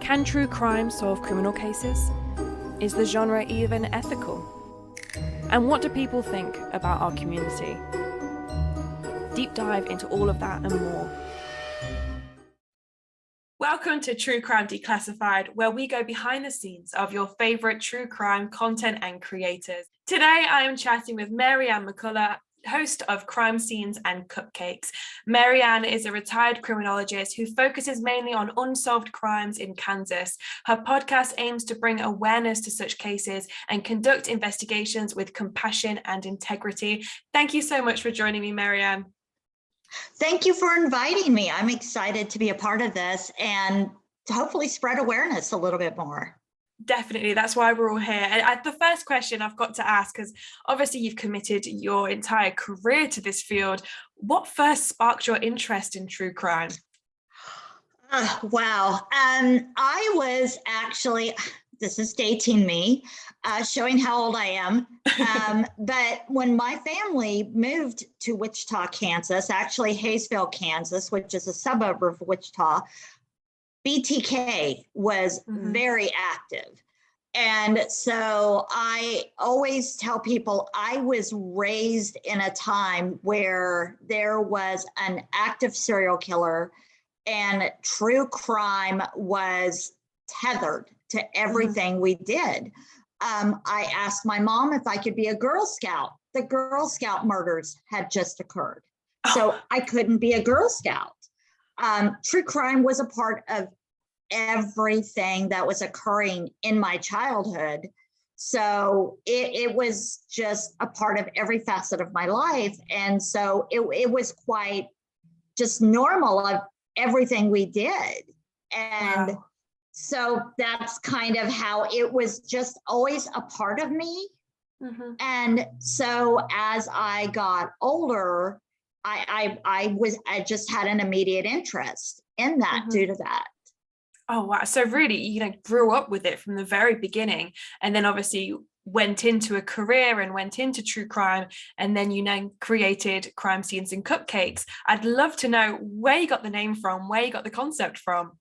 Can true crime solve criminal cases? Is the genre even ethical? And what do people think about our community? Deep dive into all of that and more. Welcome to True Crime Declassified, where we go behind the scenes of your favorite true crime content and creators. Today, I am chatting with MaryAnne McCullough, host of Crime Scenes and Cupcakes. MaryAnne is a retired criminologist who focuses mainly on unsolved crimes in Kansas. Her podcast aims to bring awareness to such cases and conduct investigations with compassion and integrity. Thank you so much for joining me, MaryAnne. Thank you for inviting me. I'm excited to be a part of this and to hopefully spread awareness a little bit more. Definitely, that's why we're all here. And the first question I've got to ask, because obviously you've committed your entire career to this field, what first sparked your interest in true crime? Wow. I was actually, this is dating me, showing how old I am. But when my family moved to Wichita, Kansas, actually Hayesville, Kansas, which is a suburb of Wichita, BTK was very active. And so I always tell people I was raised in a time where there was an active serial killer and true crime was tethered to everything we did. I asked my mom if I could be a Girl Scout. The Girl Scout murders had just occurred. So I couldn't be a Girl Scout. True crime was a part of everything that was occurring in my childhood. So it was just a part of every facet of my life. And so it was quite just normal of everything we did. And so that's kind of how it was just always a part of me. And so as I got older, I just had an immediate interest in that due to that. Oh, wow. So really, grew up with it from the very beginning, and then obviously went into a career and went into true crime, and then, created Crime Scenes and Cupcakes. I'd love to know where you got the name from, where you got the concept from.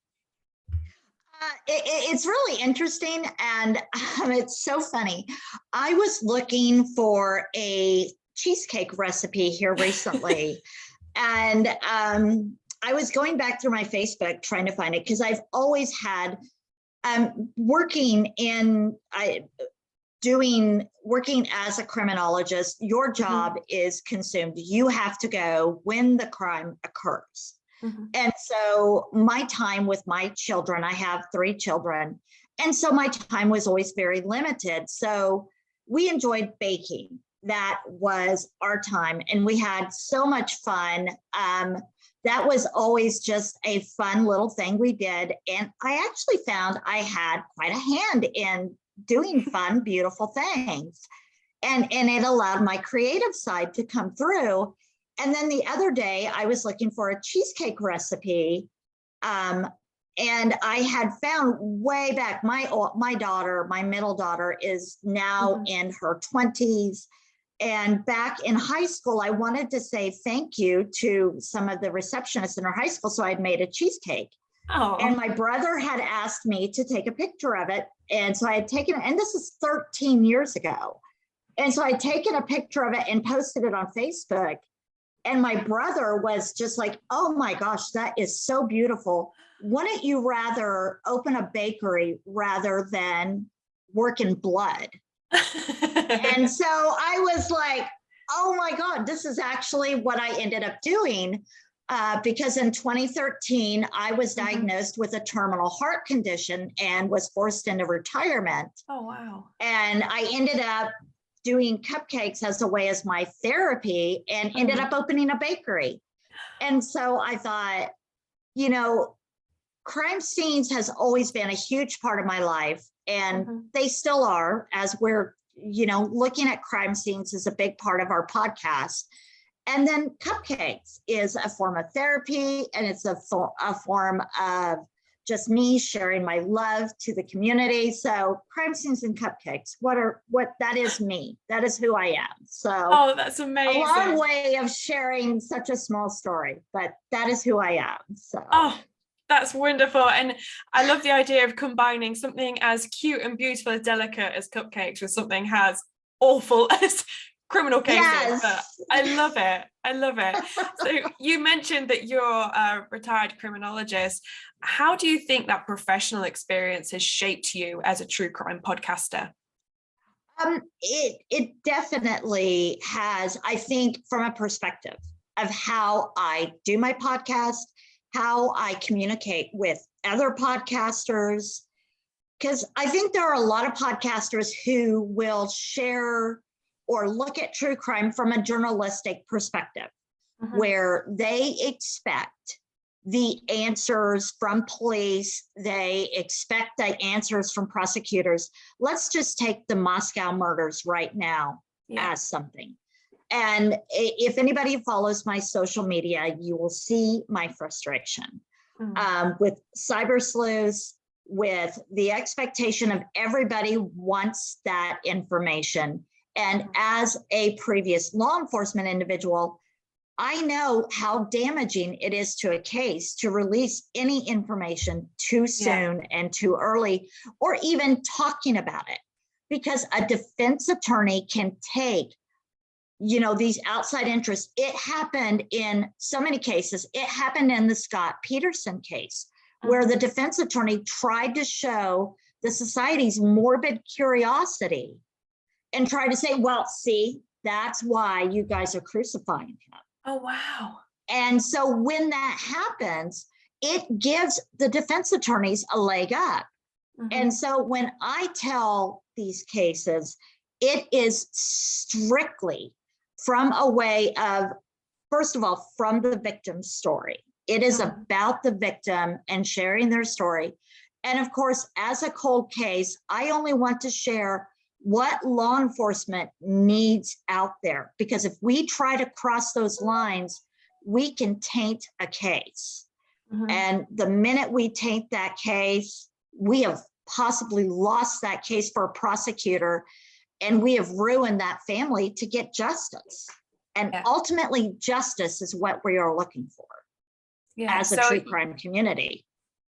It's really interesting, and it's so funny. I was looking for a cheesecake recipe here recently, and I was going back through my Facebook trying to find it because I've always had working as a criminologist. Your job is consumed. You have to go when the crime occurs. And so my time with my children, I have 3 children, and so my time was always very limited. So we enjoyed baking. That was our time, and we had so much fun. That was always just a fun little thing we did. And I actually found I had quite a hand in doing fun, beautiful things. And it allowed my creative side to come through. And then the other day I was looking for a cheesecake recipe. And I had found way back, my middle daughter is now in her 20s. And back in high school, I wanted to say thank you to some of the receptionists in our high school. So I'd made a cheesecake. And my brother had asked me to take a picture of it. And so I had taken it, and this is 13 years ago. And so I'd taken a picture of it and posted it on Facebook. And my brother was just like, oh my gosh, that is so beautiful. Wouldn't you rather open a bakery rather than work in blood? And so I was like, oh my God, this is actually what I ended up doing. Because in 2013, I was diagnosed with a terminal heart condition and was forced into retirement. Oh, wow. And I ended up doing cupcakes as a way as my therapy and ended up opening a bakery. And so I thought, crime scenes has always been a huge part of my life. And they still are, as we're, looking at crime scenes is a big part of our podcast. And then cupcakes is a form of therapy, and it's a form of just me sharing my love to the community. So Crime Scenes and Cupcakes, that is me. That is who I am. So that's amazing. A long way of sharing such a small story, but that is who I am. So That's wonderful. And I love the idea of combining something as cute and beautiful and delicate as cupcakes with something as awful as criminal cases. Yes. But I love it. I love it. So you mentioned that you're a retired criminologist. How do you think that professional experience has shaped you as a true crime podcaster? It definitely has, I think, from a perspective of how I do my podcast, how I communicate with other podcasters, because I think there are a lot of podcasters who will share or look at true crime from a journalistic perspective, where they expect the answers from police, they expect the answers from prosecutors. Let's just take the Moscow murders right now as something. And if anybody follows my social media, you will see my frustration with cyber sleuths, with the expectation of everybody wants that information. And as a previous law enforcement individual, I know how damaging it is to a case to release any information too soon and too early, or even talking about it, because a defense attorney can take, these outside interests. It happened in so many cases. It happened in the Scott Peterson case, where the defense attorney tried to show the society's morbid curiosity and tried to say, well, see, that's why you guys are crucifying him. Oh, wow. And so when that happens, it gives the defense attorneys a leg up. And so when I tell these cases, it is strictly from a way of, first of all, from the victim's story. It is about the victim and sharing their story. And of course, as a cold case, I only want to share what law enforcement needs out there, because if we try to cross those lines, we can taint a case. And the minute we taint that case, we have possibly lost that case for a prosecutor, and we have ruined that family to get justice. And ultimately, justice is what we are looking for as a true crime community.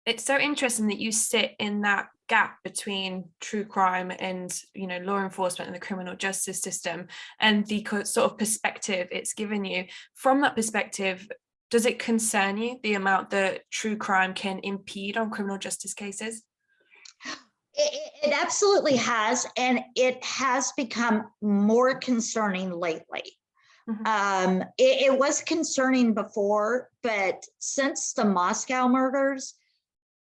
It's so interesting that you sit in that gap between true crime and law enforcement and the criminal justice system, and the sort of perspective it's given you. From that perspective, does it concern you the amount that true crime can impede on criminal justice cases? It absolutely has, and it has become more concerning lately. It was concerning before, but since the Moscow murders,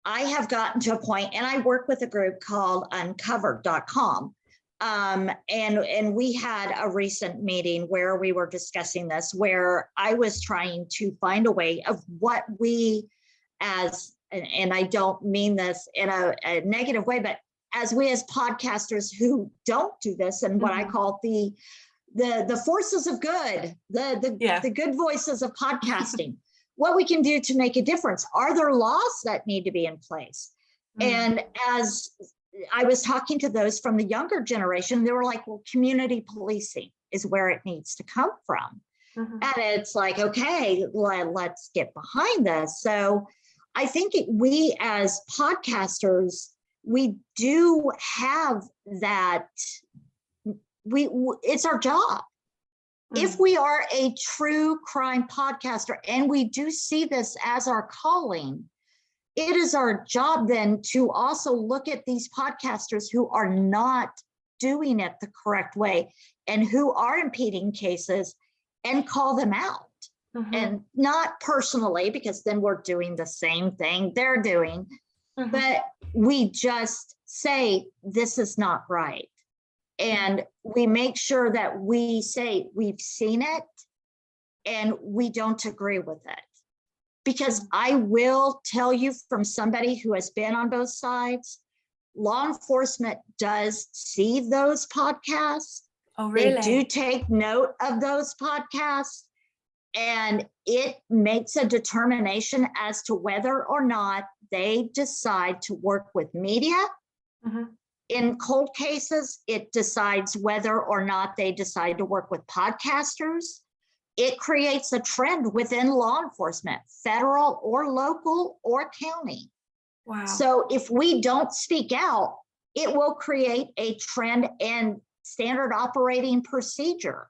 I have gotten to a point, and I work with a group called uncovered.com. And we had a recent meeting where we were discussing this, where I was trying to find a way of what we and I don't mean this in a negative way, but as podcasters who don't do this, and what I call the forces of good, the good voices of podcasting, what we can do to make a difference. Are there laws that need to be in place? And as I was talking to those from the younger generation, they were like, well, community policing is where it needs to come from. And it's like, okay, let's get behind this. So I think we as podcasters, we do have that, it's our job. If we are a true crime podcaster, and we do see this as our calling, it is our job then to also look at these podcasters who are not doing it the correct way and who are impeding cases, and call them out. And not personally, because then we're doing the same thing they're doing, but we just say, this is not right. And we make sure that we say we've seen it and we don't agree with it. Because I will tell you, from somebody who has been on both sides, law enforcement does see those podcasts. Oh, really? They do take note of those podcasts, and it makes a determination as to whether or not they decide to work with media. In cold cases, it decides whether or not they decide to work with podcasters. it creates a trend within law enforcement, federal or local or county. Wow. So if we don't speak out, it will create a trend and standard operating procedure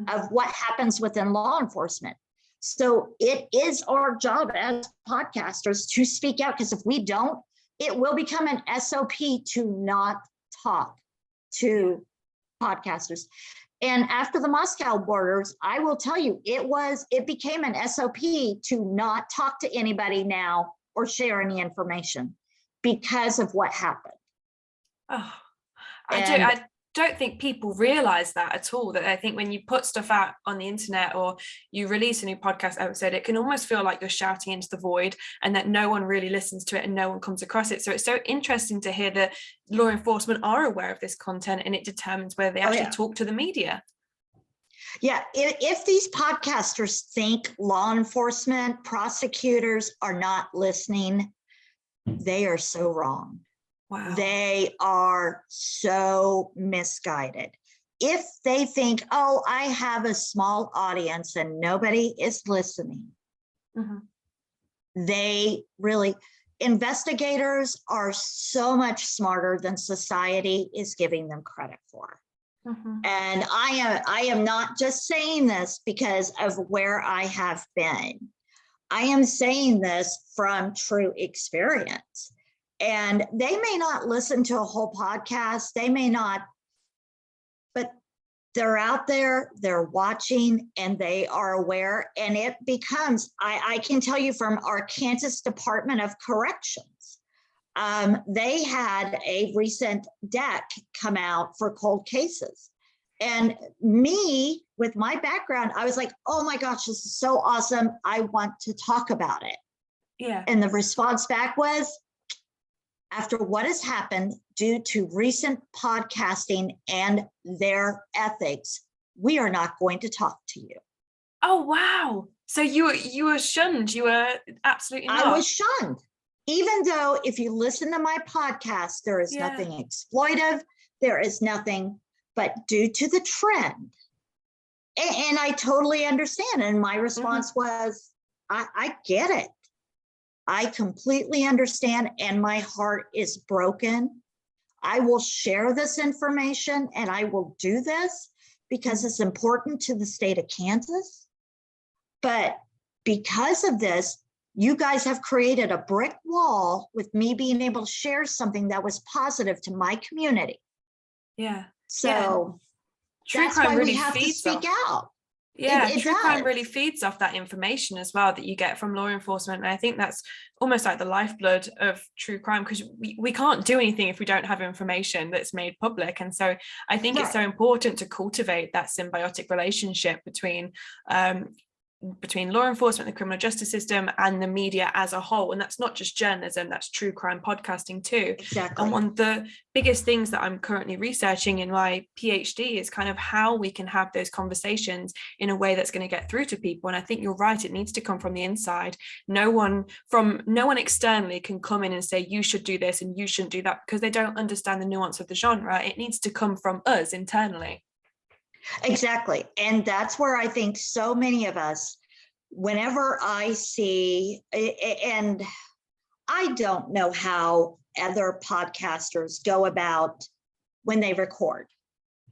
of what happens within law enforcement. So it is our job as podcasters to speak out, because if we don't, it will become an SOP to not talk to podcasters. And after the Moscow borders, I will tell you, it became an SOP to not talk to anybody now or share any information because of what happened. Oh, I don't think people realize that at all, that I think when you put stuff out on the internet or you release a new podcast episode, it can almost feel like you're shouting into the void and that no one really listens to it and no one comes across it. So it's so interesting to hear that law enforcement are aware of this content and it determines whether they actually talk to the media. Yeah, if these podcasters think law enforcement, prosecutors are not listening, they are so wrong. Wow. They are so misguided. If they think, oh, I have a small audience and nobody is listening, they really, investigators are so much smarter than society is giving them credit for. And I am not just saying this because of where I have been. I am saying this from true experience. And they may not listen to a whole podcast, they may not, but they're out there, they're watching, and they are aware. And it becomes, I can tell you from our Kansas Department of Corrections, they had a recent deck come out for cold cases. And me, with my background, I was like, oh my gosh, this is so awesome. I want to talk about it. Yeah. And the response back was, after what has happened due to recent podcasting and their ethics, we are not going to talk to you. Oh, wow. So you were shunned. You were absolutely not. I was shunned. Even though if you listen to my podcast, there is nothing exploitive. There is nothing, but due to the trend. And I totally understand. And my response was, I get it. I completely understand, and my heart is broken. I will share this information and I will do this because it's important to the state of Kansas. But because of this, you guys have created a brick wall with me being able to share something that was positive to my community. Yeah. So True that's crime why really we have to feeds speak out. Yeah, It true crime does. really feeds off that information as well that you get from law enforcement. And I think that's almost like the lifeblood of true crime, because we can't do anything if we don't have information that's made public. And so I think it's so important to cultivate that symbiotic relationship between law enforcement, the criminal justice system, and the media as a whole. And that's not just journalism, that's true crime podcasting too. Exactly. And one of the biggest things that I'm currently researching in my PhD is kind of how we can have those conversations in a way that's going to get through to people. And I think you're right, it needs to come from the inside. No one externally can come in and say, you should do this and you shouldn't do that, because they don't understand the nuance of the genre. It needs to come from us internally. Exactly. And that's where I think so many of us, whenever I see, and I don't know how other podcasters go about when they record.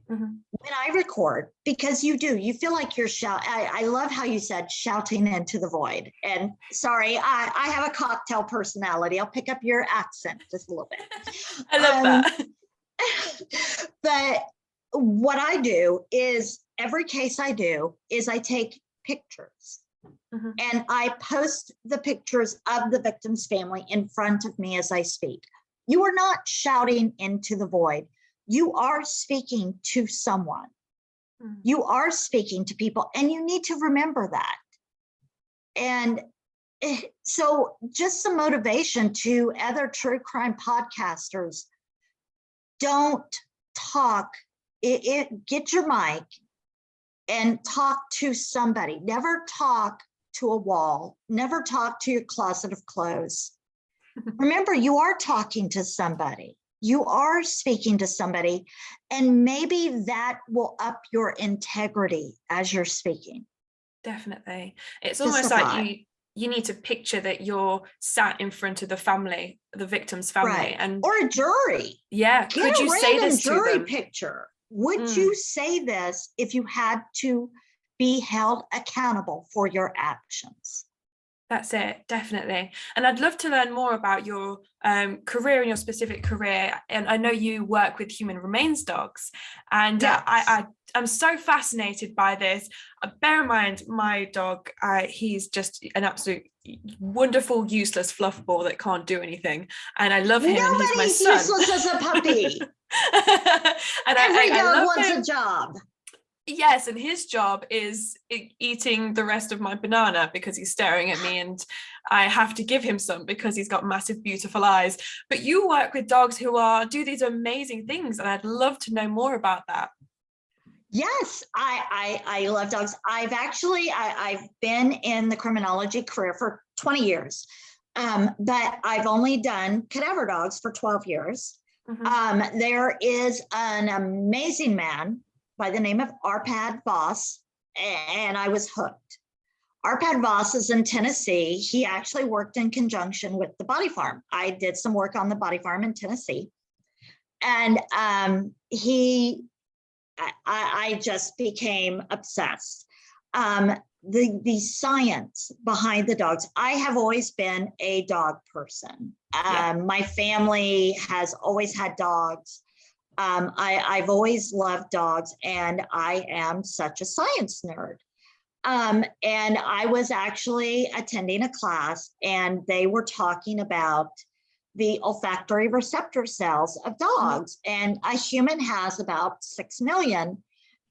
When I record, because you feel like you're shouting. I love how you said shouting into the void. And sorry, I have a cocktail personality. I'll pick up your accent just a little bit. I love that. But what I do is, every case I do is I take pictures and I post the pictures of the victim's family in front of me as I speak. You are not shouting into the void. You are speaking to someone. You are speaking to people, and you need to remember that. And so just some motivation to other true crime podcasters: don't talk. Get your mic and talk to somebody. Never talk to a wall. Never talk to your closet of clothes. Remember, you are talking to somebody. You are speaking to somebody, and maybe that will up your integrity as you're speaking. Definitely. It's Just almost a like thought. you need to picture that you're sat in front of the family, the victim's family. Right. And Or a jury. yeah, Get could a you say random this to jury them? picture. Would Mm. you say this if you had to be held accountable for your actions? That's it, definitely. And I'd love to learn more about your career and your specific career. And I know you work with human remains dogs, and Yes. I'm so fascinated by this. Bear in mind, my dog, he's just an absolute wonderful, useless fluff ball that can't do anything. And I love him, and he's my Nobody's son. useless as a puppy. And Every I dog love wants him. a job. Yes, and his job is eating the rest of my banana because he's staring at me, and I have to give him some because he's got massive, beautiful eyes. But you work with dogs who do these amazing things, and I'd love to know more about that. Yes, I love dogs. I've been in the criminology career for 20 years, but I've only done cadaver dogs for 12 years. Mm-hmm. There is an amazing man by the name of Arpad Voss, and I was hooked. Arpad Voss is in Tennessee. He actually worked in conjunction with the Body Farm. I did some work on the Body Farm in Tennessee, and I just became obsessed. The science behind the dogs. I have always been a dog person. My family has always had dogs. I've always loved dogs, and I am such a science nerd. And I was actually attending a class, and they were talking about the olfactory receptor cells of dogs. And a human has about 6 million,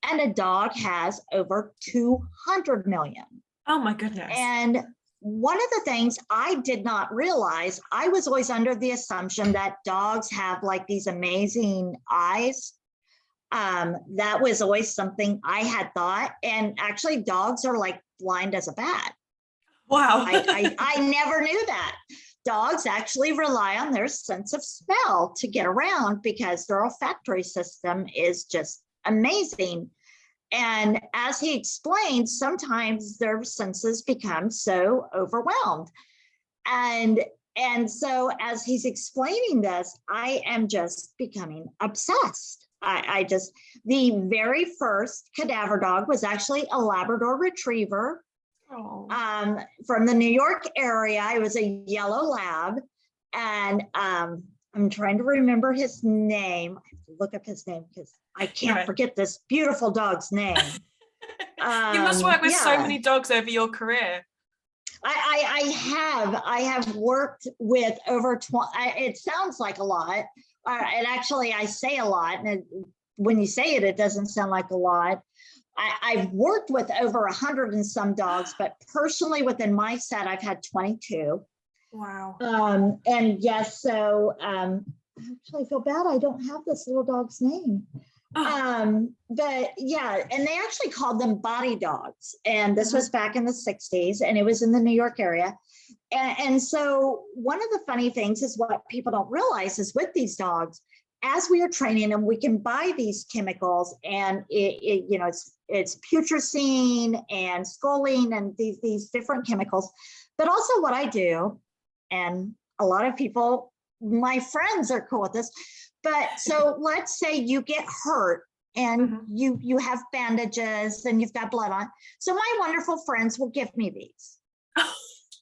and a dog has over 200 million. Oh my goodness. And one of the things I did not realize, I was always under the assumption that dogs have like these amazing eyes. That was always something I had thought. And actually, dogs are like blind as a bat. Wow. I never knew that. Dogs actually rely on their sense of smell to get around because their olfactory system is just amazing. And as he explained, sometimes their senses become so overwhelmed. And so as he's explaining this, I am just becoming obsessed. The very first cadaver dog was actually a Labrador Retriever. From the New York area. It was a yellow lab. And I'm trying to remember his name. I have to look up his name because I can't forget this beautiful dog's name. You must work with so many dogs over your career. I have worked with over 20. It sounds like a lot. And actually, I say a lot. And when you say it, it doesn't sound like a lot. I've worked with over 100 and some dogs, but personally within my set, I've had 22. Wow. And yes, so I actually feel bad I don't have this little dog's name. But yeah, and they actually called them body dogs. And this was back in the 60s, and it was in the New York area. And so one of the funny things is what people don't realize is with these dogs, as we are training them, we can buy these chemicals, and it's putrescine and scoline and these different chemicals. But also what I do, and a lot of people, my friends are cool with this, but so let's say you get hurt and you have bandages and you've got blood on. So my wonderful friends will give me these.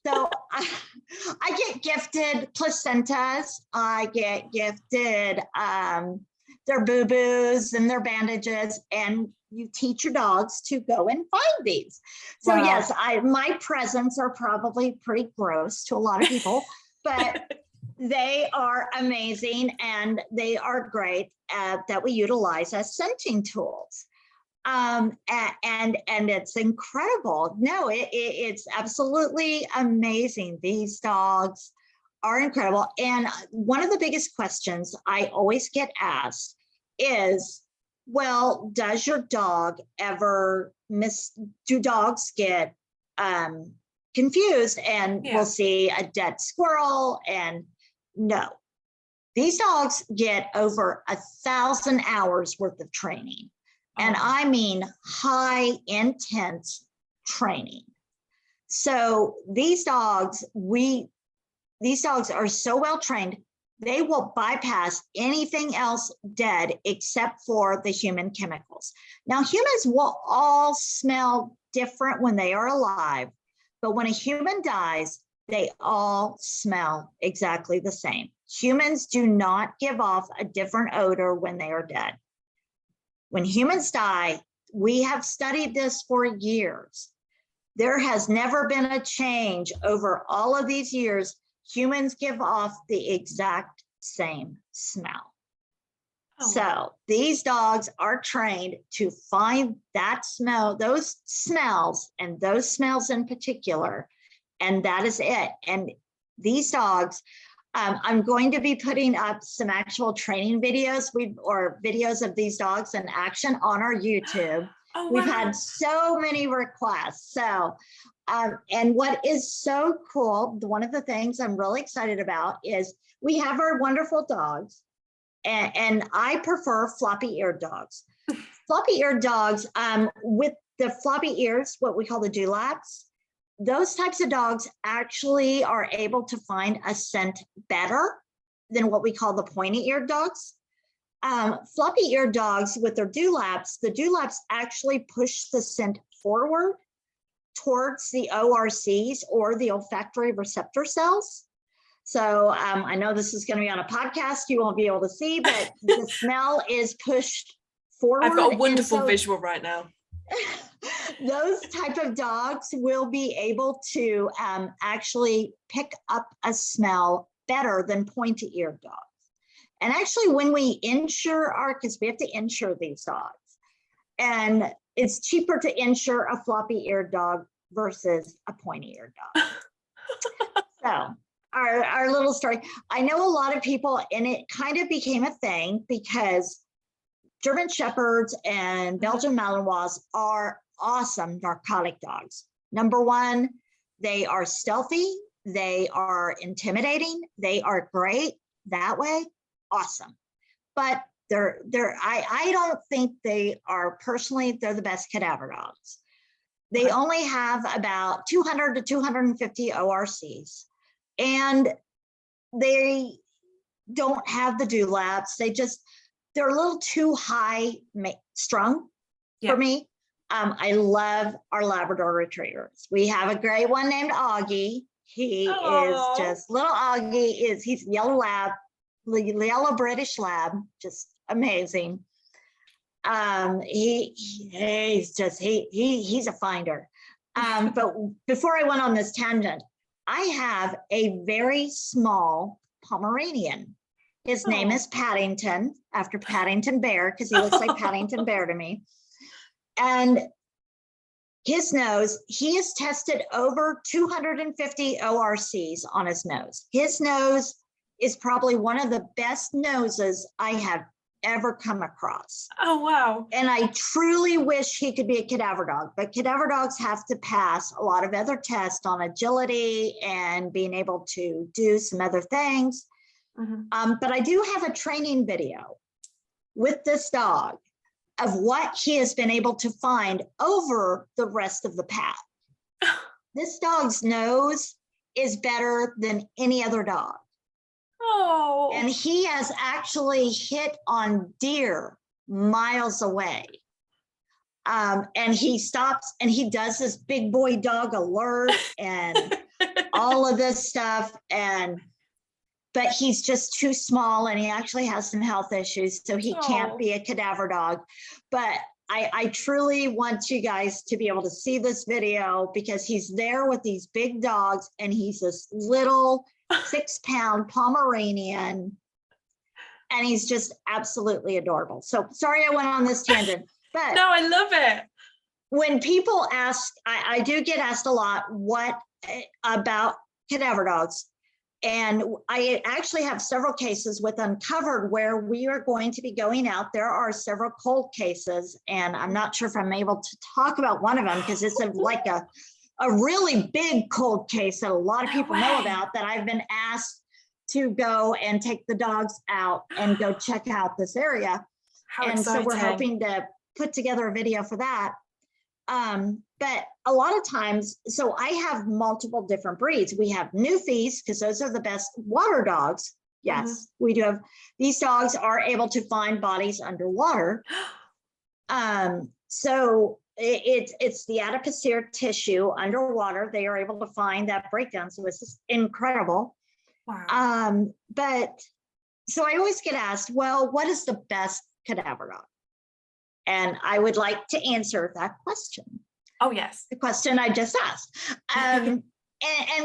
So I get gifted placentas. I get gifted their boo-boos and their bandages, and you teach your dogs to go and find these. So yes, my presents are probably pretty gross to a lot of people, but they are amazing, and they are great that we utilize as scenting tools. And it's incredible. No, it's absolutely amazing. These dogs are incredible. And one of the biggest questions I always get asked is, well, does your dog ever do dogs get confused and we'll see a dead squirrel? And no, these dogs get over 1,000 hours worth of training. And I mean high intense training. So these dogs are so well trained, they will bypass anything else dead except for the human chemicals. Now, humans will all smell different when they are alive, but when a human dies, they all smell exactly the same. Humans do not give off a different odor when they are dead. When humans die, we have studied this for years. There has never been a change over all of these years. Humans give off the exact same smell. Oh. So these dogs are trained to find that smell, those smells, and those smells in particular, and that is it. And these dogs, I'm going to be putting up some actual training videos or videos of these dogs in action on our YouTube. Oh, wow. We've had so many requests. So, and what is so cool, one of the things I'm really excited about is we have our wonderful dogs, and I prefer floppy-eared dogs. Floppy-eared dogs with the floppy ears, what we call the dewlaps, those types of dogs actually are able to find a scent better than what we call the pointy-eared dogs. Floppy-eared dogs with their dewlaps, the dewlaps actually push the scent forward towards the ORCs, or the olfactory receptor cells. So I know this is going to be on a podcast, you won't be able to see, but the smell is pushed forward. I've got a wonderful visual right now. Those type of dogs will be able to actually pick up a smell better than pointy-eared dogs. And actually, when we insure because we have to insure these dogs, and it's cheaper to insure a floppy-eared dog versus a pointy-eared dog. So our little story. I know a lot of people, and it kind of became a thing because German Shepherds and Belgian Malinois are awesome narcotic dogs. Number one, they are stealthy, they are intimidating, they are great that way, awesome. But I don't think they are, personally, they're the best cadaver dogs. They only have about 200 to 250 ORCs, and they don't have the dewlaps. They're a little too high strung for me. I love our Labrador retrievers. We have a great one named Augie. He is just, little Augie he's yellow lab, yellow British lab, just amazing. He's a finder. But before I went on this tangent, I have a very small Pomeranian. His name is Paddington, after Paddington Bear, because he looks like Paddington Bear to me. And his nose, he has tested over 250 ORCs on his nose. His nose is probably one of the best noses I have ever come across. Oh, wow. And I truly wish he could be a cadaver dog, but cadaver dogs have to pass a lot of other tests on agility and being able to do some other things. Mm-hmm. But I do have a training video with this dog of what he has been able to find over the rest of the pack. This dog's nose is better than any other dog. Oh. And he has actually hit on deer miles away. And he stops and he does this big boy dog alert and all of this stuff. But he's just too small, and he actually has some health issues, so he can't be a cadaver dog. But I truly want you guys to be able to see this video, because he's there with these big dogs, and he's this little 6-pound Pomeranian, and he's just absolutely adorable. So sorry I went on this tangent, but no, I love it. When people ask, I do get asked a lot, what about cadaver dogs? And I actually have several cases with Uncovered where we are going to be going out. There are several cold cases, and I'm not sure if I'm able to talk about one of them because it's like a really big cold case that a lot of people know about, that I've been asked to go and take the dogs out and go check out this area. How and exciting. So we're hoping to put together a video for that. But a lot of times, so I have multiple different breeds. We have Newfies, because those are the best water dogs. Yes, we do have, these dogs are able to find bodies underwater. So it's the adipocere tissue underwater. They are able to find that breakdown. So it's just incredible. Wow. But so I always get asked, well, what is the best cadaver dog? And I would like to answer that question. Oh, yes. The question I just asked. And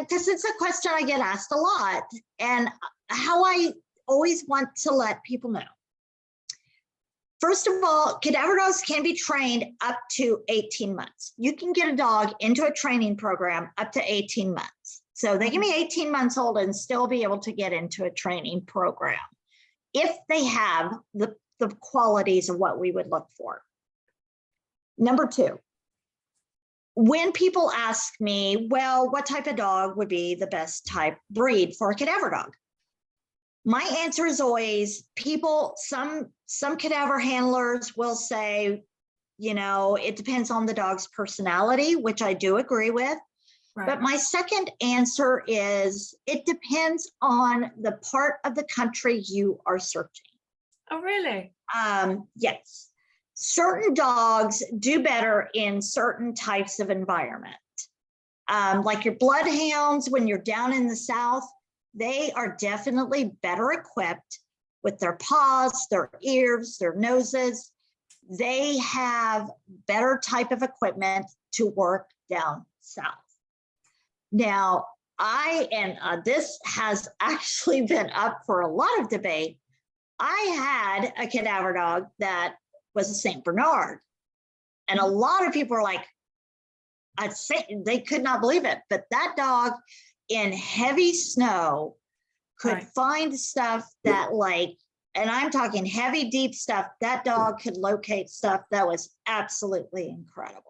because it's a question I get asked a lot, and how I always want to let people know. First of all, cadaver dogs can be trained up to 18 months. You can get a dog into a training program up to 18 months. So they can be 18 months old and still be able to get into a training program if they have the qualities of what we would look for. Number two, when people ask me, well, what type of dog would be the best type breed for a cadaver dog? My answer is always, people, some cadaver handlers will say, you know, it depends on the dog's personality, which I do agree with. Right. But my second answer is, it depends on the part of the country you are searching. Oh, really? Yes. Certain dogs do better in certain types of environment. Like your bloodhounds, when you're down in the South, they are definitely better equipped with their paws, their ears, their noses. They have better type of equipment to work down South. Now, this has actually been up for a lot of debate. I had a cadaver dog that was a Saint Bernard, and a lot of people are like, they could not believe it, but that dog in heavy snow could find stuff that, like, and I'm talking heavy, deep stuff, that dog could locate stuff that was absolutely incredible.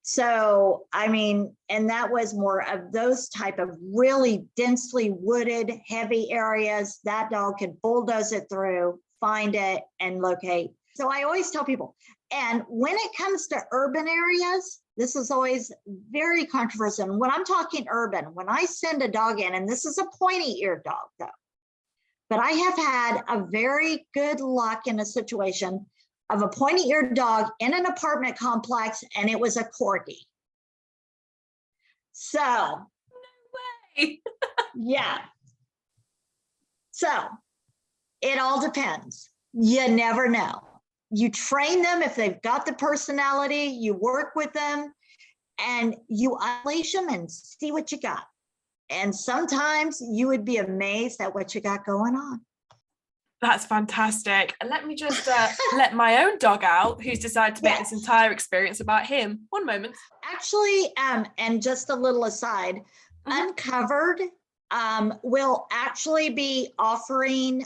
So, I mean, and that was more of those type of really densely wooded, heavy areas. That dog could bulldoze it through, find it, and locate. So I always tell people, and when it comes to urban areas, this is always very controversial. And when I'm talking urban, when I send a dog in, and this is a pointy-eared dog though, but I have had a very good luck in a situation of a pointy-eared dog in an apartment complex, and it was a corgi. So, no way. Yeah. So it all depends. You never know. You train them if they've got the personality, you work with them, and you unleash them and see what you got. And sometimes you would be amazed at what you got going on. That's fantastic. And let me just let my own dog out, who's decided to make this entire experience about him. One moment. Actually, and just a little aside, Uncovered will actually be offering,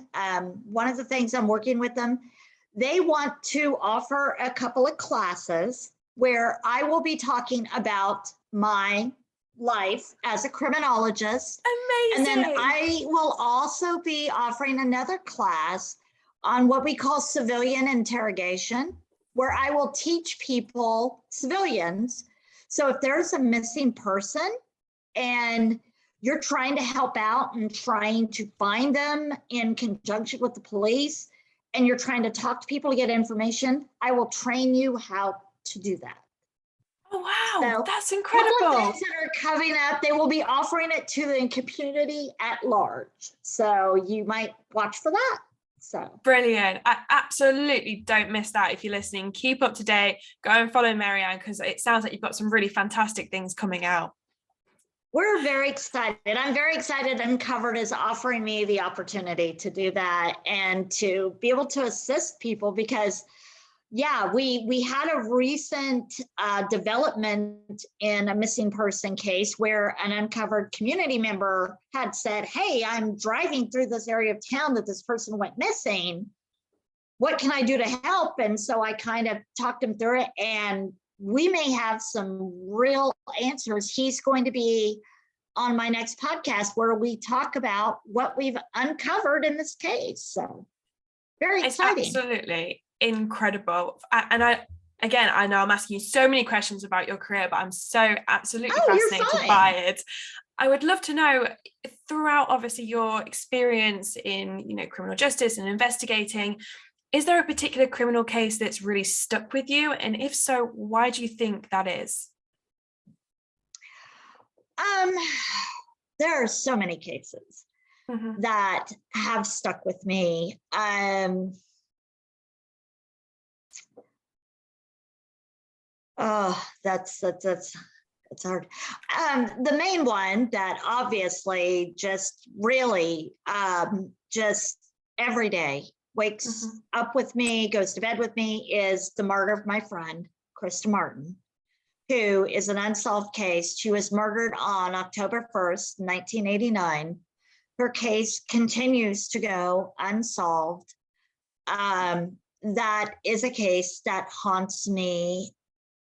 one of the things I'm working with them, they want to offer a couple of classes where I will be talking about my life as a criminologist. Amazing. And then I will also be offering another class on what we call civilian interrogation, where I will teach people, civilians. So if there's a missing person and you're trying to help out and trying to find them in conjunction with the police, and you're trying to talk to people to get information, I will train you how to do that. Oh, wow, so that's incredible. A couple of things that are coming up, they will be offering it to the community at large. So you might watch for that. So brilliant. I absolutely don't miss that. If you're listening, keep up to date, go and follow MaryAnne, because it sounds like you've got some really fantastic things coming out. We're very excited. I'm very excited. Uncovered is offering me the opportunity to do that and to be able to assist people, because we had a recent development in a missing person case where an Uncovered community member had said, hey, I'm driving through this area of town that this person went missing. What can I do to help? And so I kind of talked him through it, and we may have some real answers. He's going to be on my next podcast where we talk about what we've uncovered in this case. So very exciting. It's absolutely incredible. And again, I know I'm asking you so many questions about your career, but I'm so absolutely You're fascinated fine. by it. I would love to know, throughout obviously your experience in, criminal justice and investigating, is there a particular criminal case that's really stuck with you? And if so, why do you think that is? There are so many cases that have stuck with me. That's hard. The main one that obviously just really just every day wakes up with me, goes to bed with me, is the murder of my friend, Krista Martin, who is an unsolved case. She was murdered on October 1st, 1989. Her case continues to go unsolved. That is a case that haunts me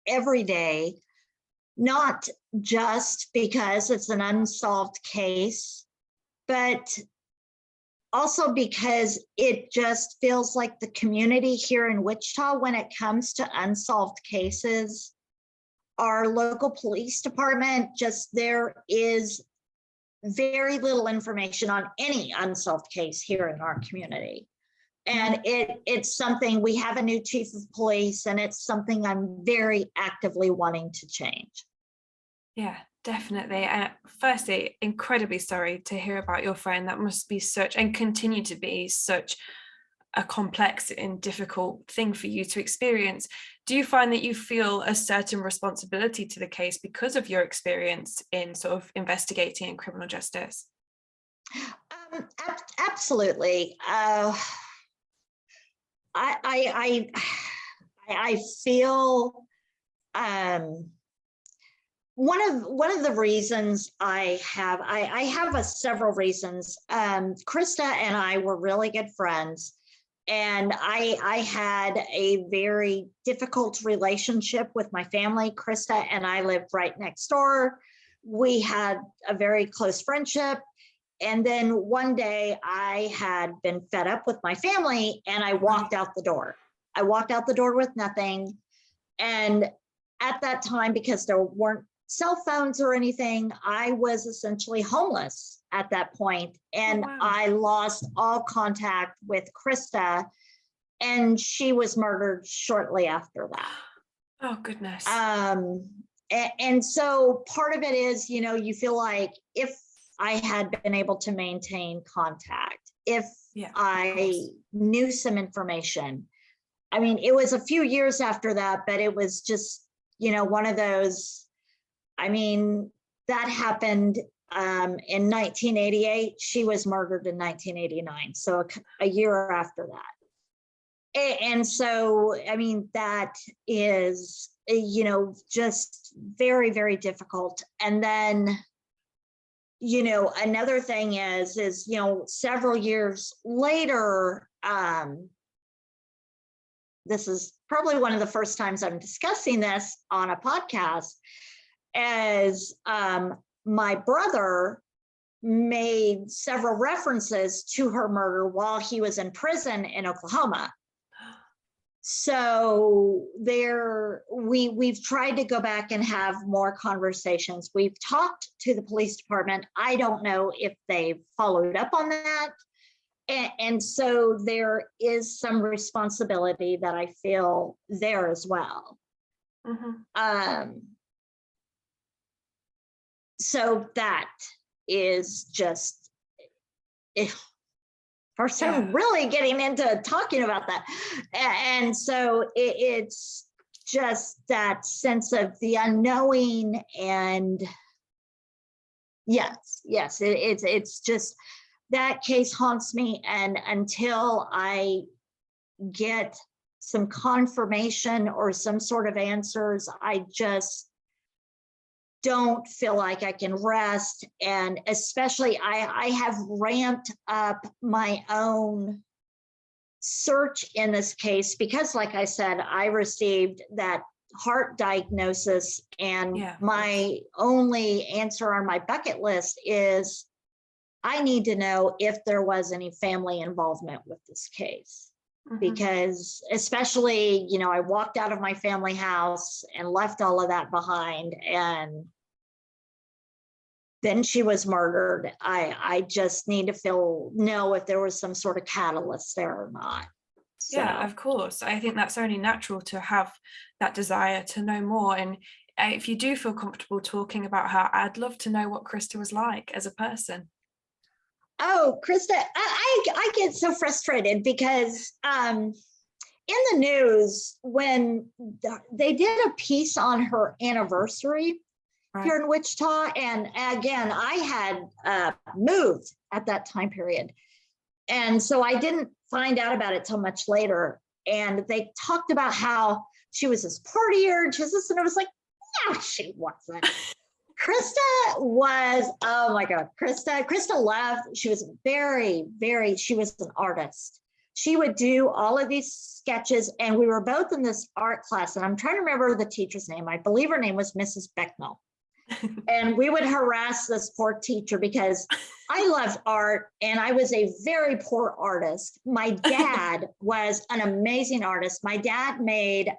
every day, not just because it's an unsolved case, but also because it just feels like the community here in Wichita, when it comes to unsolved cases, our local police department, there is very little information on any unsolved case here in our community. And it's something, we have a new chief of police, and it's something I'm very actively wanting to change. Yeah, definitely. And firstly, incredibly sorry to hear about your friend. That must be such, and continue to be such, a complex and difficult thing for you to experience. Do you find that you feel a certain responsibility to the case because of your experience in sort of investigating in criminal justice? Absolutely. I feel one of the reasons I have several reasons. Krista and I were really good friends, and I had a very difficult relationship with my family. Krista and I lived right next door. We had a very close friendship. And then one day I had been fed up with my family, and I walked out the door. I walked out the door with nothing. And at that time, because there weren't cell phones or anything, I was essentially homeless at that point. And I lost all contact with Krista, and she was murdered shortly after that. Oh, goodness. And so part of it is, you feel like if I had been able to maintain contact, if I knew some information. I mean, it was a few years after that, but it was just, one of those, I mean, that happened in 1988. She was murdered in 1989. So a year after that. And so, I mean, that is, just very, very difficult. And then, another thing is, several years later, this is probably one of the first times I'm discussing this on a podcast, as my brother made several references to her murder while he was in prison in Oklahoma. So we've tried to go back and have more conversations. We've talked to the police department. I don't know if they've followed up on that. And so there is some responsibility that I feel there as well. So that is just, first time really getting into talking about that. And so it's just that sense of the unknowing. And yes, it's just, that case haunts me. And until I get some confirmation or some sort of answers, I just don't feel like I can rest. And especially I have ramped up my own search in this case, because like I said, I received that heart diagnosis, and my only answer on my bucket list is I need to know if there was any family involvement with this case. because especially, you know, I walked out of my family house and left all of that behind, and then she was murdered. I just need to know if there was some sort of catalyst there or not. So. Yeah, of course. I think that's only natural to have that desire to know more. And if you do feel comfortable talking about her, I'd love to know what Krista was like as a person. Oh, Krista, I get so frustrated because in the news, when they did a piece on her anniversary here in Wichita, and again, I had moved at that time period. And so I didn't find out about it till much later. And they talked about how she was this partier, just this, and I was like, no, she wasn't. Krista was, oh my God, Krista left. She was she was an artist. She would do all of these sketches, and we were both in this art class, and I'm trying to remember the teacher's name. I believe her name was Mrs. Becknell. And we would harass this poor teacher because I loved art and I was a very poor artist. My dad was an amazing artist. My dad made,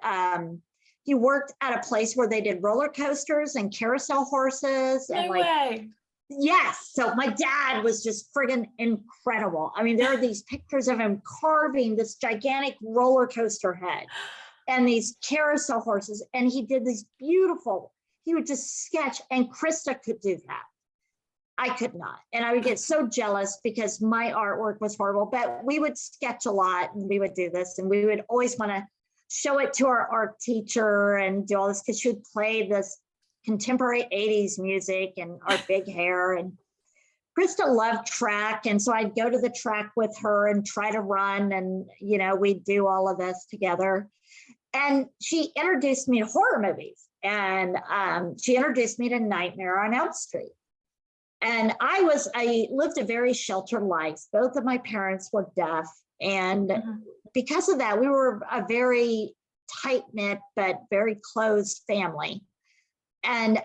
he worked at a place where they did roller coasters and carousel horses. And no way. Yes. So my dad was just friggin' incredible. I mean, there are these pictures of him carving this gigantic roller coaster head and these carousel horses. And he did these beautiful, he would just sketch, and Krista could do that. I could not. And I would get so jealous because my artwork was horrible, but we would sketch a lot and we would do this, and we would always want to show it to our art teacher and do all this because she would play this contemporary 80s music and our big hair. And Krista loved track. And so I'd go to the track with her and try to run, and, you know, we'd do all of this together. And she introduced me to horror movies. And she introduced me to Nightmare on Elm Street. And I lived a very sheltered life. Both of my parents were deaf. And because of that, we were a very tight-knit, but very closed family. And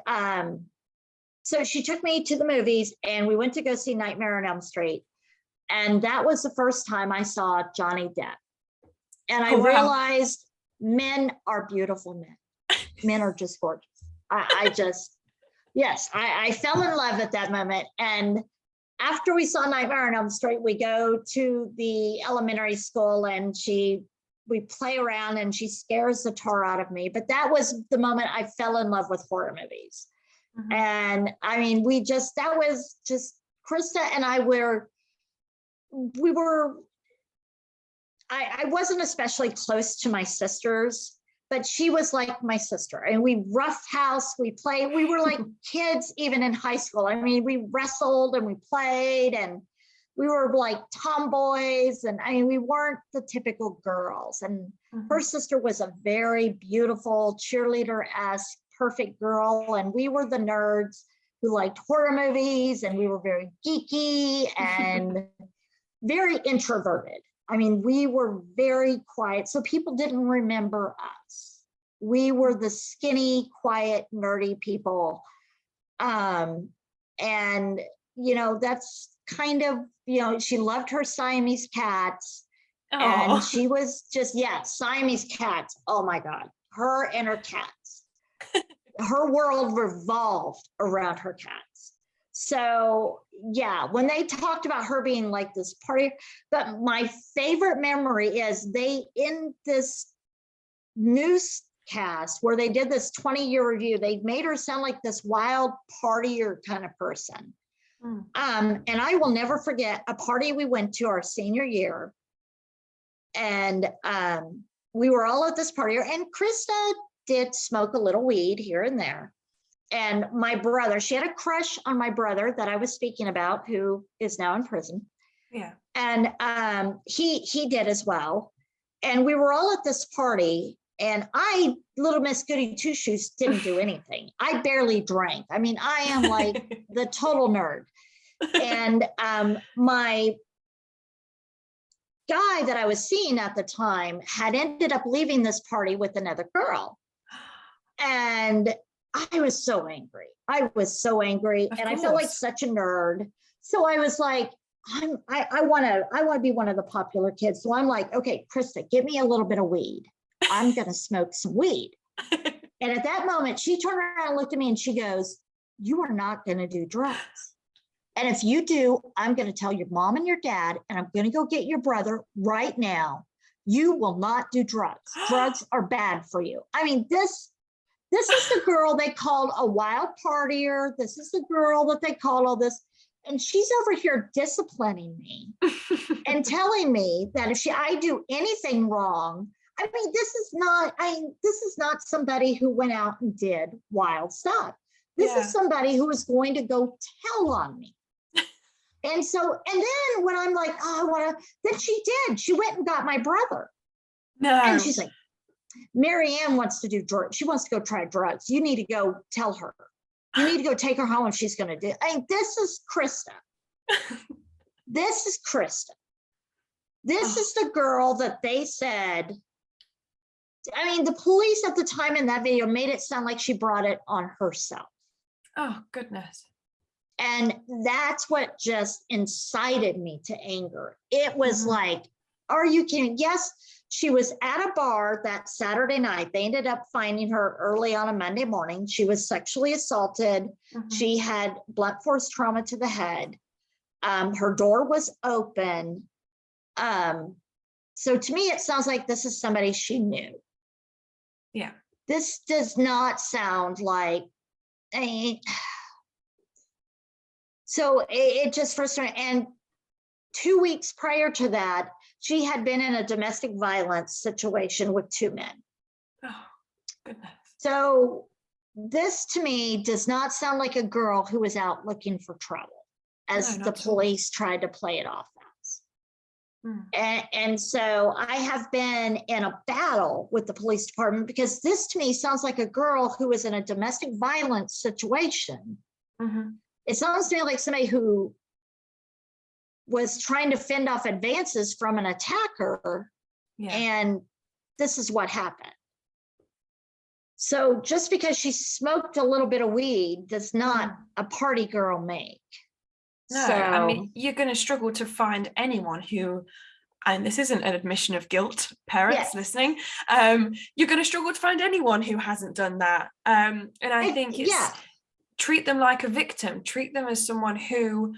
so she took me to the movies, and we went to go see Nightmare on Elm Street. And that was the first time I saw Johnny Depp. And I realized men are beautiful men. Men are just gorgeous. I fell in love at that moment. And after we saw Nightmare on Elm Street, we go to the elementary school, and we play around, and she scares the tar out of me. But that was the moment I fell in love with horror movies. And I mean, that was just Krista and I I wasn't especially close to my sisters, but she was like my sister. And we roughhouse, we played, we were like kids even in high school. I mean, we wrestled and we played, and we were like tomboys. And I mean, we weren't the typical girls. And her sister was a very beautiful cheerleader-esque, perfect girl. And we were the nerds who liked horror movies, and we were very geeky and very introverted. I mean, we were very quiet, so people didn't remember us. We were the skinny, quiet, nerdy people. And, you know, that's kind of, you know, she loved her Siamese cats. And she was just, Siamese cats. Oh my God, her and her cats. Her world revolved around her cats. So yeah, when they talked about her being like this party, but my favorite memory is in this newscast where they did this 20-year review, they made her sound like this wild partier kind of person. And I will never forget a party we went to our senior year. And we were all at this party, and Krista did smoke a little weed here and there. And my brother, she had a crush on my brother that I was speaking about, who is now in prison. Yeah. And he did as well. And we were all at this party, and I, little Miss Goody Two Shoes, didn't do anything. I barely drank. I mean, I am like the total nerd. And my guy that I was seeing at the time had ended up leaving this party with another girl. And I was so angry. I felt like such a nerd. So I was like, I want to be one of the popular kids. So I'm like, okay, Krista, give me a little bit of weed. I'm going to smoke some weed. And at that moment, she turned around and looked at me and she goes, you are not going to do drugs. And if you do, I'm going to tell your mom and your dad, and I'm going to go get your brother right now. You will not do drugs. Drugs are bad for you. I mean, this is the girl they called a wild partier. This is the girl that they called all this. And she's over here disciplining me and telling me that if I do anything wrong, I mean, this is not somebody who went out and did wild stuff. This is somebody who is going to go tell on me. And then when I'm like, oh, then she did. She went and got my brother. No. And she's like, MaryAnne wants to do drugs. She wants to go try drugs. You need to go tell her. You need to go take her home and she's going to do. I mean, this is Krista. This is Krista. This is the girl that they said. I mean, the police at the time in that video made it sound like she brought it on herself. Oh, goodness. And that's what just incited me to anger. It was like, are you kidding? Yes, she was at a bar that Saturday night. They ended up finding her early on a Monday morning. She was sexually assaulted. She had blunt force trauma to the head. Her door was open. So to me, it sounds like this is somebody she knew. Yeah. This does not sound like so it just frustrated. And 2 weeks prior to that, she had been in a domestic violence situation with 2 men. Oh, goodness. So this to me does not sound like a girl who was out looking for trouble, as the police tried to play it off as. And so I have been in a battle with the police department because this to me sounds like a girl who was in a domestic violence situation. It sounds to me like somebody who was trying to fend off advances from an attacker, and this is what happened. So just because she smoked a little bit of weed does not a party girl make. No, so, I mean, you're going to struggle to find anyone who, and this isn't an admission of guilt, parents listening, you're going to struggle to find anyone who hasn't done that. And I think it's treat them like a victim, treat them as someone who,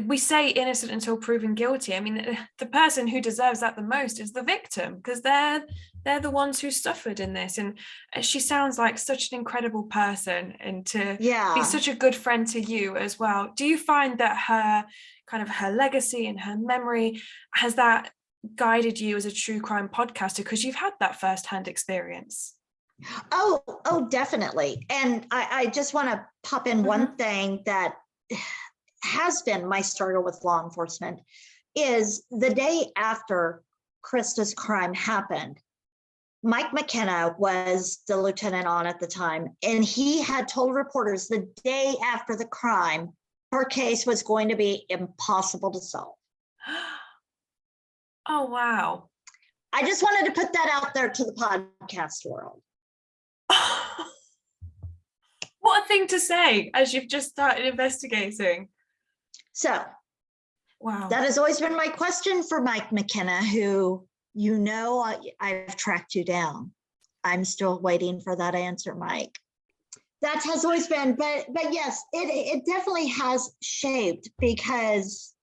we say innocent until proven guilty. I mean, the person who deserves that the most is the victim, because they're the ones who suffered in this. And she sounds like such an incredible person, and to be such a good friend to you as well. Do you find that her legacy and her memory, has that guided you as a true crime podcaster, because you've had that firsthand experience? Oh, definitely. And I just want to pop in one thing that has been my struggle with law enforcement is the day after Krista's crime happened, Mike McKenna was the lieutenant on at the time, and he had told reporters the day after the crime, her case was going to be impossible to solve. Oh, wow. I just wanted to put that out there to the podcast world. What a thing to say as you've just started investigating. So, wow, that has always been my question for Mike McKenna, who, I've tracked you down. I'm still waiting for that answer, Mike. That has always been, but yes, it definitely has shaped, because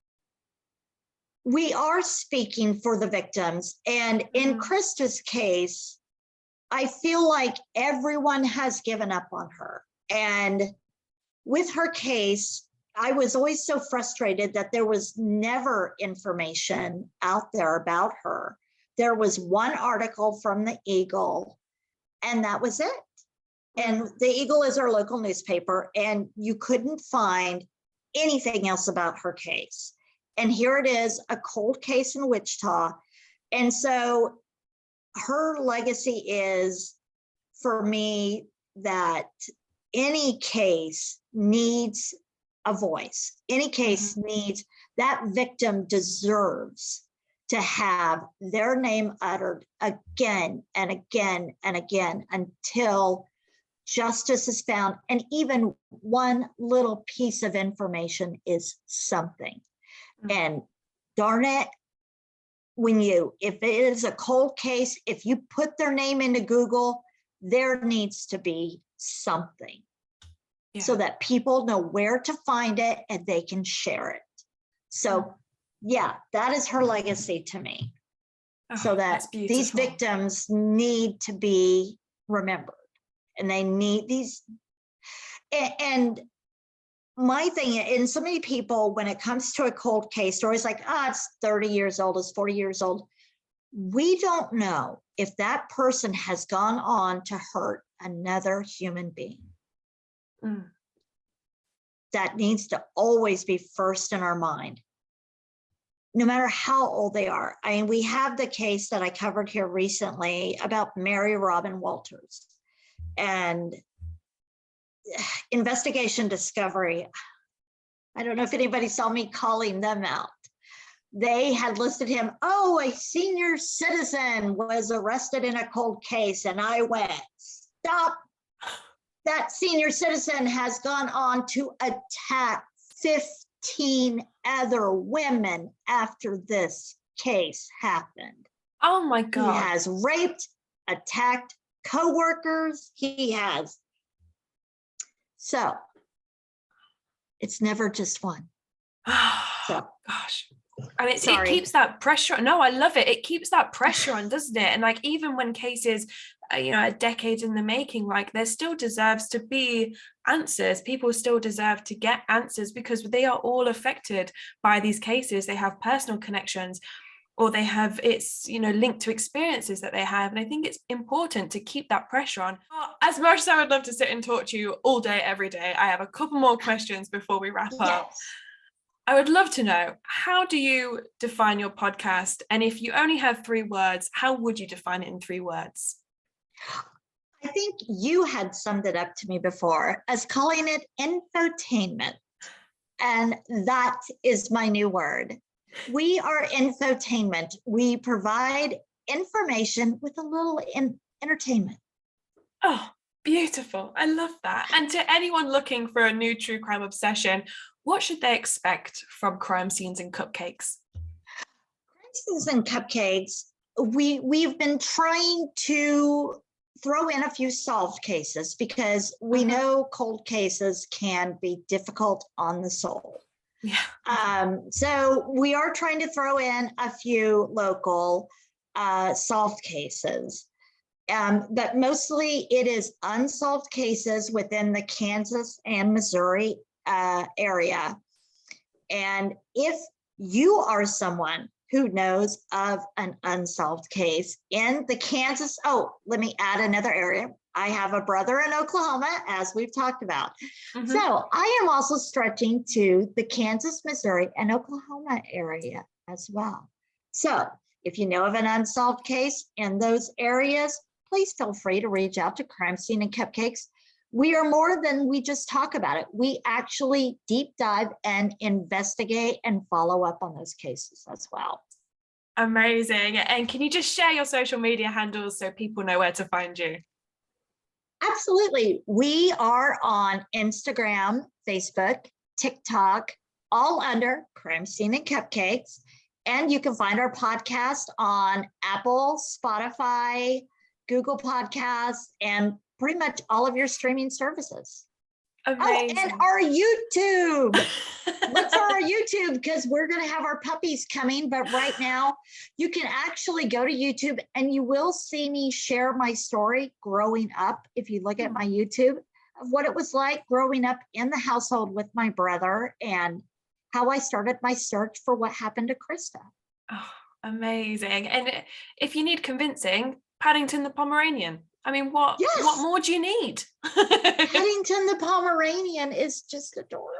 we are speaking for the victims. And in Krista's case, I feel like everyone has given up on her. And with her case, I was always so frustrated that there was never information out there about her. There was one article from the Eagle, and that was it. And the Eagle is our local newspaper, and you couldn't find anything else about her case. And here it is, a cold case in Wichita. And so her legacy is, for me, that any case needs a voice. Any case needs, that victim deserves to have their name uttered again and again and again until justice is found. And even one little piece of information is something. And darn it, if it is a cold case, if you put their name into Google, there needs to be something so that people know where to find it and they can share it. So yeah, that is her legacy to me. So that these victims need to be remembered, and they need these. And my thing, and so many people, when it comes to a cold case, they're always like, it's 30 years old, it's 40 years old. We don't know if that person has gone on to hurt another human being. That needs to always be first in our mind, no matter how old they are. I mean, we have the case that I covered here recently about Mary Robin Walters, and investigation discovery. I don't know if anybody saw me calling them out. They had listed him, a senior citizen was arrested in a cold case. And I went, stop. That senior citizen has gone on to attack 15 other women after this case happened. Oh my God. He has raped, attacked coworkers. He has. So it's never just one. So, gosh. And it keeps that pressure. No, I love it. It keeps that pressure on, doesn't it? And like, even when cases, are decades in the making, like there still deserves to be answers. People still deserve to get answers because they are all affected by these cases. They have personal connections, or they have, it's, linked to experiences that they have. And I think it's important to keep that pressure on. As much as I would love to sit and talk to you all day, every day, I have a couple more questions before we wrap up. I would love to know, how do you define your podcast? And if you only have 3 words, how would you define it in 3 words? I think you had summed it up to me before as calling it infotainment. And that is my new word. We are infotainment. We provide information with a little entertainment. Oh, beautiful. I love that. And to anyone looking for a new true crime obsession, what should they expect from Crime Scenes and Cupcakes? Crime Scenes and Cupcakes, we've been trying to throw in a few solved cases because we know cold cases can be difficult on the soul. Yeah. So we are trying to throw in a few local solved cases. But mostly it is unsolved cases within the Kansas and Missouri area. And if you are someone who knows of an unsolved case in the Kansas, let me add another area. I have a brother in Oklahoma, as we've talked about. So I am also stretching to the Kansas, Missouri, and Oklahoma area as well. So if you know of an unsolved case in those areas, please feel free to reach out to Crime Scene and Cupcakes. We are more than we just talk about it. We actually deep dive and investigate and follow up on those cases as well. Amazing. And can you just share your social media handles so people know where to find you? Absolutely. We are on Instagram, Facebook, TikTok, all under Crime Scene and Cupcakes. And you can find our podcast on Apple, Spotify, Google Podcasts, and pretty much all of your streaming services. Amazing. Oh, and our YouTube. Look for our YouTube because we're going to have our puppies coming. But right now, you can actually go to YouTube and you will see me share my story growing up. If you look at my YouTube, of what it was like growing up in the household with my brother and how I started my search for what happened to Krista. Oh, amazing. And if you need convincing, Paddington the Pomeranian. I mean, what more do you need? Paddington the Pomeranian is just adorable.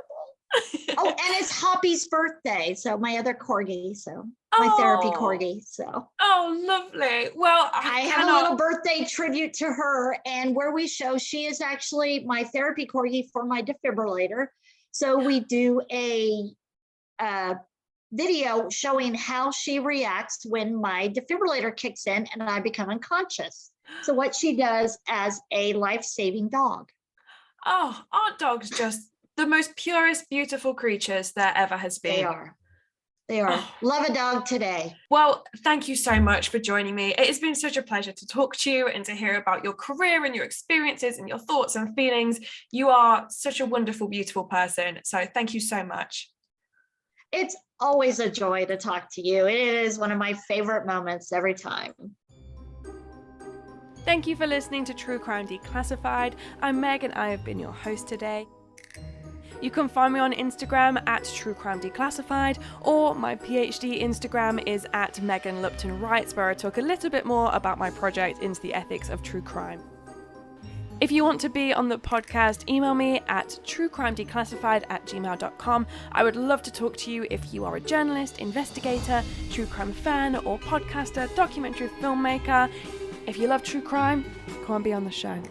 Oh, and it's Hoppy's birthday. So my other corgi. So my therapy corgi. So. Oh, lovely. Well, I have a little birthday tribute to her, and where we show she is actually my therapy corgi for my defibrillator. So we do a video showing how she reacts when my defibrillator kicks in and I become unconscious. So what she does as a life-saving dog. Oh, aren't dogs just the most purest, beautiful creatures there ever has been? They are. They are. Love a dog today. Well, thank you so much for joining me. It has been such a pleasure to talk to you and to hear about your career and your experiences and your thoughts and feelings. You are such a wonderful, beautiful person. So thank you so much. It's always a joy to talk to you. It is one of my favorite moments every time. Thank you for listening to True Crime Declassified. I'm Meg and I have been your host today. You can find me on Instagram at True Crime Declassified, or my PhD Instagram is at Megan Lupton Writes, where I talk a little bit more about my project into the ethics of true crime. If you want to be on the podcast, email me at truecrimedeclassified@gmail.com. I would love to talk to you if you are a journalist, investigator, true crime fan, or podcaster, documentary filmmaker. If you love true crime, come and be on the show.